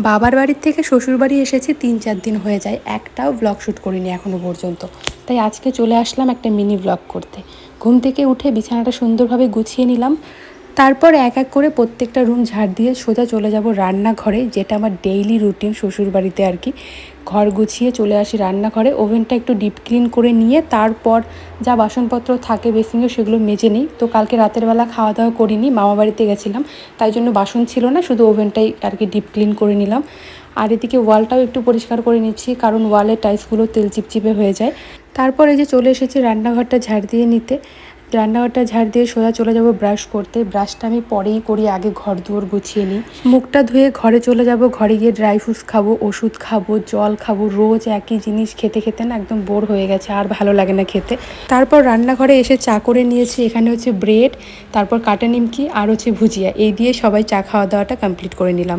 বাবার বাড়ির থেকে শ্বশুর বাড়ি এসেছি ৩-৪ দিন হয়ে যায়, একটাও ব্লগ শ্যুট করিনি এখনও পর্যন্ত। তাই আজকে চলে আসলাম একটা মিনি ব্লগ করতে। ঘুম থেকে উঠে বিছানাটা সুন্দরভাবে গুছিয়ে নিলাম, তারপর এক এক করে প্রত্যেকটা রুম ঝাড় দিয়ে সোজা চলে যাব রান্নাঘরে, যেটা আমার ডেইলি রুটিন শ্বশুর বাড়িতে আর কি। ঘর গুছিয়ে চলে আসি রান্নাঘরে, ওভেনটা একটু ডিপ ক্লিন করে নিয়ে তারপর যা বাসনপত্র থাকে বেসিনে সেগুলো মেজে নিই। তো কালকে রাতের বেলা খাওয়া দাওয়া করিনি, মামা বাড়িতে গেছিলাম, তাই জন্য বাসন ছিল না, শুধু ওভেনটাই আর কি ডিপ ক্লিন করে নিলাম। আর এদিকে ওয়ালটাও একটু পরিষ্কার করে নিচ্ছি, কারণ ওয়ালের টাইলসগুলো তেল চিপচিপে হয়ে যায়। তারপরে যে চলে এসেছি রান্নাঘরটা ঝাড় দিয়ে নিতে। রান্নাঘরটা ঝাড় দিয়ে সোজা চলে যাব ব্রাশ করতে। ব্রাশটা আমি পরেই করি, আগে ঘর দুয়ার গুছিয়ে নিই। মুখটা ধুয়ে ঘরে চলে যাব, ঘরে গিয়ে ড্রাই ফ্রুটস খাবো, ওষুধ খাবো, জল খাবো। রোজ একই জিনিস খেতে খেতে না একদম বোর হয়ে গেছে, আর ভালো লাগে না খেতে। তারপর রান্নাঘরে এসে চা করে নিয়েছি। এখানে হচ্ছে ব্রেড, তারপর কাটা নিমকি আর হচ্ছে ভুজিয়া, এই দিয়ে সবাই চা খাওয়া দাওয়াটা কমপ্লিট করে নিলাম।